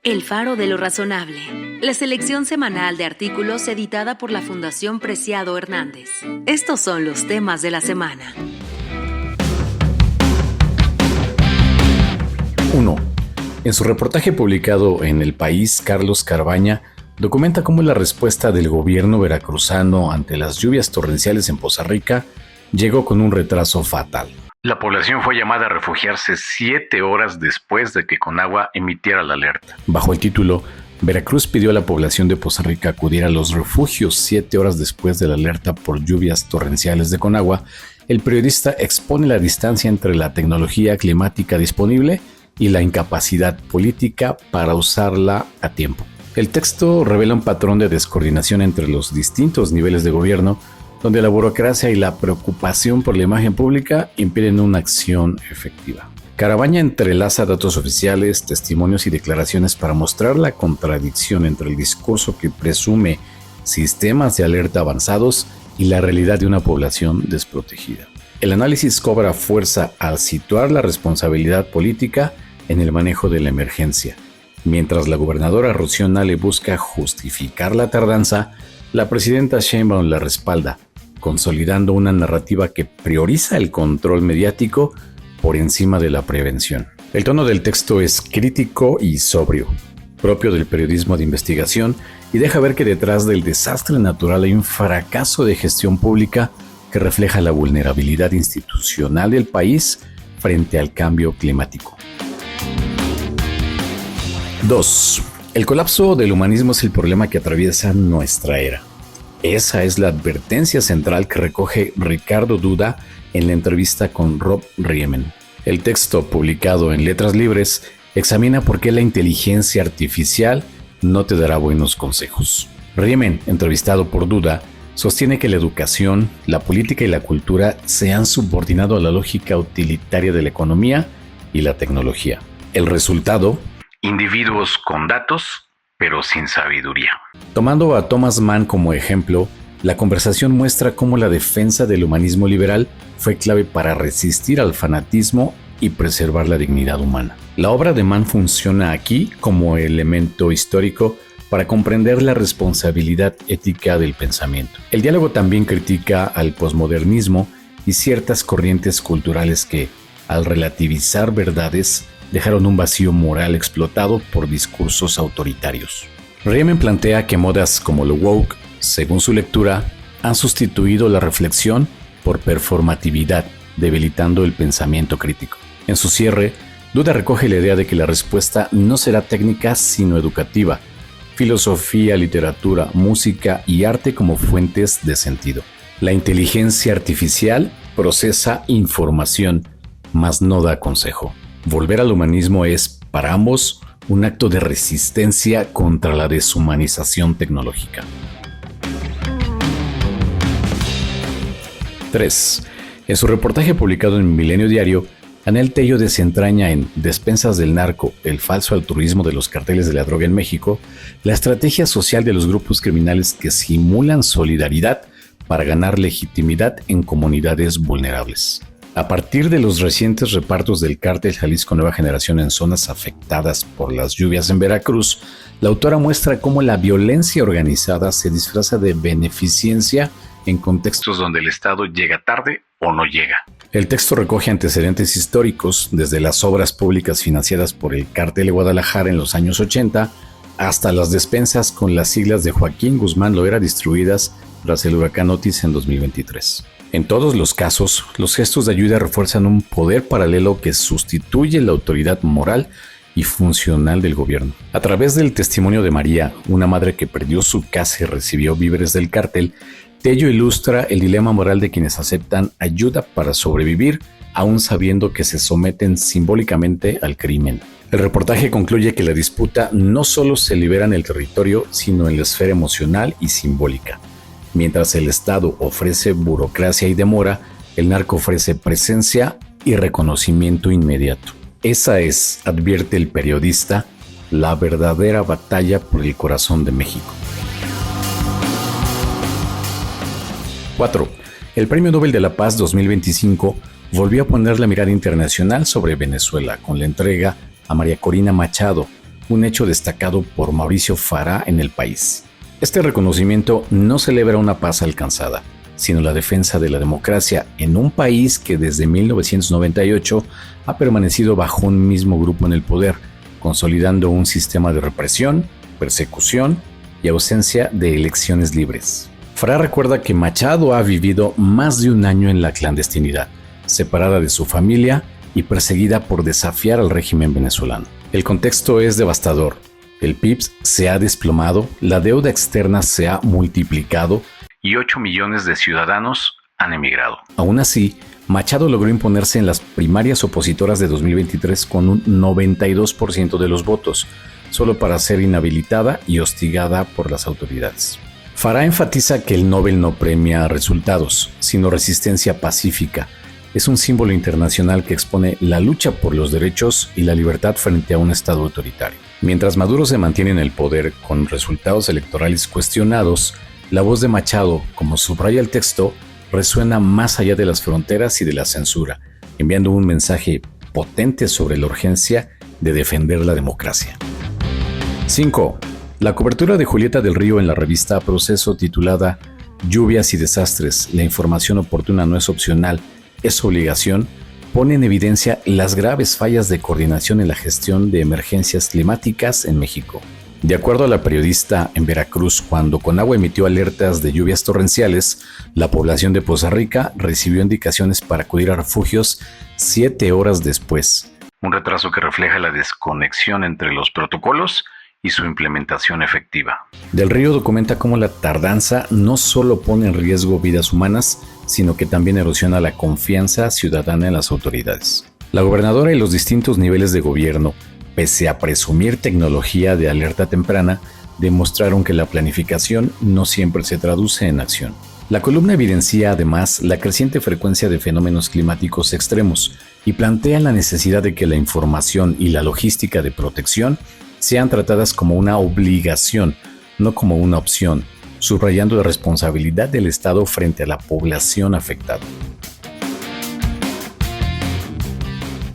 El Faro de lo Razonable, la selección semanal de artículos editada por la Fundación Preciado Hernández. Estos son los temas de la semana. 1. En su reportaje publicado en El País, Carlos Carbaña documenta cómo la respuesta del gobierno veracruzano ante las lluvias torrenciales en Poza Rica llegó con un retraso fatal. La población fue llamada a refugiarse 7 horas después de que Conagua emitiera la alerta. Bajo el título Veracruz pidió a la población de Poza Rica acudir a los refugios 7 horas después de la alerta por lluvias torrenciales de Conagua, el periodista expone la distancia entre la tecnología climática disponible y la incapacidad política para usarla a tiempo. El texto revela un patrón de descoordinación entre los distintos niveles de gobierno, donde la burocracia y la preocupación por la imagen pública impiden una acción efectiva. Carbaña entrelaza datos oficiales, testimonios y declaraciones para mostrar la contradicción entre el discurso que presume sistemas de alerta avanzados y la realidad de una población desprotegida. El análisis cobra fuerza al situar la responsabilidad política en el manejo de la emergencia. Mientras la gobernadora Rocío Nale busca justificar la tardanza, la presidenta Sheinbaum la respalda, consolidando una narrativa que prioriza el control mediático por encima de la prevención. El tono del texto es crítico y sobrio, propio del periodismo de investigación, y deja ver que detrás del desastre natural hay un fracaso de gestión pública que refleja la vulnerabilidad institucional del país frente al cambio climático. 2. El colapso del humanismo es el problema que atraviesa nuestra era. Esa es la advertencia central que recoge Ricardo Duda en la entrevista con Rob Riemen. El texto, publicado en Letras Libres, examina por qué la inteligencia artificial no te dará buenos consejos. Riemen, entrevistado por Duda, sostiene que la educación, la política y la cultura se han subordinado a la lógica utilitaria de la economía y la tecnología. El resultado: individuos con datos, pero sin sabiduría. Tomando a Thomas Mann como ejemplo, la conversación muestra cómo la defensa del humanismo liberal fue clave para resistir al fanatismo y preservar la dignidad humana. La obra de Mann funciona aquí como elemento histórico para comprender la responsabilidad ética del pensamiento. El diálogo también critica al posmodernismo y ciertas corrientes culturales que, al relativizar verdades, dejaron un vacío moral explotado por discursos autoritarios. Riemen plantea que modas como lo woke, según su lectura, han sustituido la reflexión por performatividad, debilitando el pensamiento crítico. En su cierre, Duda recoge la idea de que la respuesta no será técnica sino educativa, filosofía, literatura, música y arte como fuentes de sentido. La inteligencia artificial procesa información, mas no da consejo. Volver al humanismo es, para ambos, un acto de resistencia contra la deshumanización tecnológica. 3. En su reportaje publicado en Milenio Diario, Anel Tello desentraña en Despensas del narco, el falso altruismo de los carteles de la droga en México, la estrategia social de los grupos criminales que simulan solidaridad para ganar legitimidad en comunidades vulnerables. A partir de los recientes repartos del Cártel Jalisco Nueva Generación en zonas afectadas por las lluvias en Veracruz, la autora muestra cómo la violencia organizada se disfraza de beneficencia en contextos donde el Estado llega tarde o no llega. El texto recoge antecedentes históricos, desde las obras públicas financiadas por el Cártel de Guadalajara en los años 80 hasta las despensas con las siglas de Joaquín Guzmán Loera distribuidas tras el huracán Otis en 2023. En todos los casos, los gestos de ayuda refuerzan un poder paralelo que sustituye la autoridad moral y funcional del gobierno. A través del testimonio de María, una madre que perdió su casa y recibió víveres del cártel, Tello ilustra el dilema moral de quienes aceptan ayuda para sobrevivir, aún sabiendo que se someten simbólicamente al crimen. El reportaje concluye que la disputa no solo se libera en el territorio, sino en la esfera emocional y simbólica. Mientras el Estado ofrece burocracia y demora, el narco ofrece presencia y reconocimiento inmediato. Esa es, advierte el periodista, la verdadera batalla por el corazón de México. 4. El Premio Nobel de la Paz 2025 volvió a poner la mirada internacional sobre Venezuela con la entrega a María Corina Machado, un hecho destacado por Mauricio Farah en El País. Este reconocimiento no celebra una paz alcanzada, sino la defensa de la democracia en un país que desde 1998 ha permanecido bajo un mismo grupo en el poder, consolidando un sistema de represión, persecución y ausencia de elecciones libres. Farah recuerda que Machado ha vivido más de un año en la clandestinidad, separada de su familia y perseguida por desafiar al régimen venezolano. El contexto es devastador. El PIB se ha desplomado, la deuda externa se ha multiplicado y 8 millones de ciudadanos han emigrado. Aún así, Machado logró imponerse en las primarias opositoras de 2023 con un 92% de los votos, solo para ser inhabilitada y hostigada por las autoridades. Farah enfatiza que el Nobel no premia resultados, sino resistencia pacífica. Es un símbolo internacional que expone la lucha por los derechos y la libertad frente a un Estado autoritario. Mientras Maduro se mantiene en el poder con resultados electorales cuestionados, la voz de Machado, como subraya el texto, resuena más allá de las fronteras y de la censura, enviando un mensaje potente sobre la urgencia de defender la democracia. 5. La cobertura de Julieta del Río en la revista Proceso, titulada Lluvias y desastres, la información oportuna no es opcional, es obligación, pone en evidencia las graves fallas de coordinación en la gestión de emergencias climáticas en México. De acuerdo a la periodista, en Veracruz, cuando Conagua emitió alertas de lluvias torrenciales, la población de Poza Rica recibió indicaciones para acudir a refugios 7 horas después. Un retraso que refleja la desconexión entre los protocolos y su implementación efectiva. Del Río documenta cómo la tardanza no solo pone en riesgo vidas humanas, sino que también erosiona la confianza ciudadana en las autoridades. La gobernadora y los distintos niveles de gobierno, pese a presumir tecnología de alerta temprana, demostraron que la planificación no siempre se traduce en acción. La columna evidencia además la creciente frecuencia de fenómenos climáticos extremos y plantea la necesidad de que la información y la logística de protección sean tratadas como una obligación, no como una opción, subrayando la responsabilidad del Estado frente a la población afectada.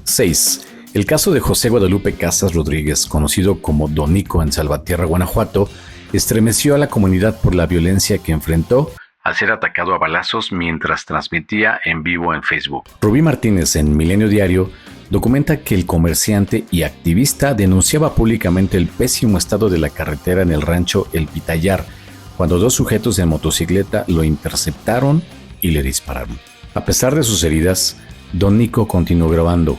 6. El caso de José Guadalupe Casas Rodríguez, conocido como Don Nico en Salvatierra, Guanajuato, estremeció a la comunidad por la violencia que enfrentó al ser atacado a balazos mientras transmitía en vivo en Facebook. Rubí Martínez, en Milenio Diario, documenta que el comerciante y activista denunciaba públicamente el pésimo estado de la carretera en el rancho El Pitayar, cuando 2 sujetos en motocicleta lo interceptaron y le dispararon. A pesar de sus heridas, Don Nico continuó grabando,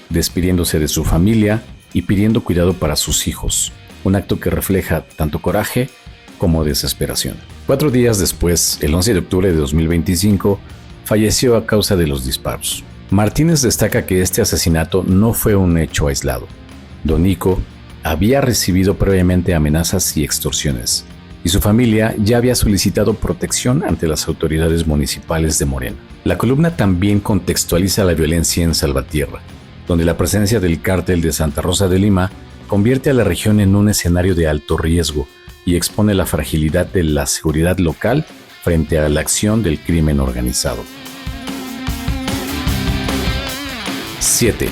despidiéndose de su familia y pidiendo cuidado para sus hijos, un acto que refleja tanto coraje como desesperación. 4 días después, el 11 de octubre de 2025, falleció a causa de los disparos. Martínez destaca que este asesinato no fue un hecho aislado. Don Nico había recibido previamente amenazas y extorsiones, y su familia ya había solicitado protección ante las autoridades municipales de Morena. La columna también contextualiza la violencia en Salvatierra, donde la presencia del cártel de Santa Rosa de Lima convierte a la región en un escenario de alto riesgo y expone la fragilidad de la seguridad local frente a la acción del crimen organizado. 7.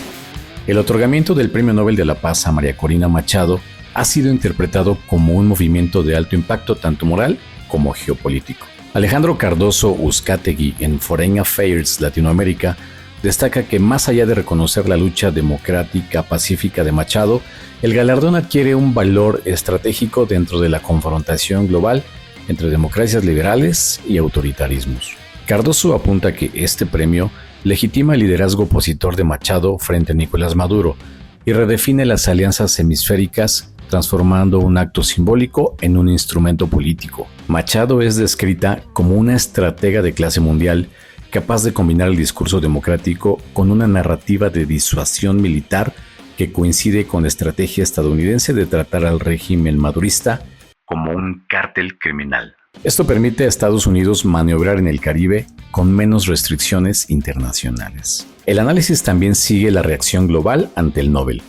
El otorgamiento del Premio Nobel de la Paz a María Corina Machado ha sido interpretado como un movimiento de alto impacto tanto moral como geopolítico. Alejandro Cardoso Uzcategui, en Foreign Affairs Latinoamérica, destaca que más allá de reconocer la lucha democrática pacífica de Machado, el galardón adquiere un valor estratégico dentro de la confrontación global entre democracias liberales y autoritarismos. Cardoso apunta que este premio legitima el liderazgo opositor de Machado frente a Nicolás Maduro y redefine las alianzas hemisféricas, transformando un acto simbólico en un instrumento político. Machado es descrita como una estratega de clase mundial capaz de combinar el discurso democrático con una narrativa de disuasión militar que coincide con la estrategia estadounidense de tratar al régimen madurista como un cártel criminal. Esto permite a Estados Unidos maniobrar en el Caribe con menos restricciones internacionales. El análisis también sigue la reacción global ante el Nobel,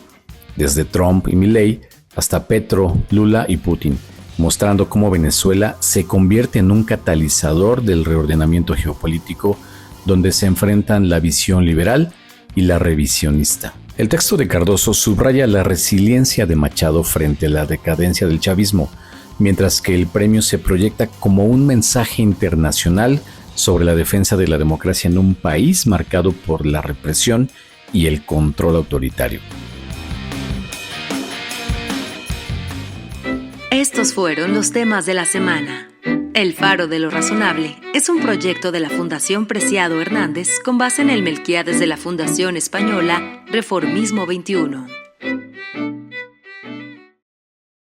desde Trump y Milei hasta Petro, Lula y Putin, mostrando cómo Venezuela se convierte en un catalizador del reordenamiento geopolítico donde se enfrentan la visión liberal y la revisionista. El texto de Cardoso subraya la resiliencia de Machado frente a la decadencia del chavismo, mientras que el premio se proyecta como un mensaje internacional sobre la defensa de la democracia en un país marcado por la represión y el control autoritario. Estos fueron los temas de la semana. El Faro de lo Razonable es un proyecto de la Fundación Preciado Hernández con base en el Melquíades de la Fundación Española Reformismo 21.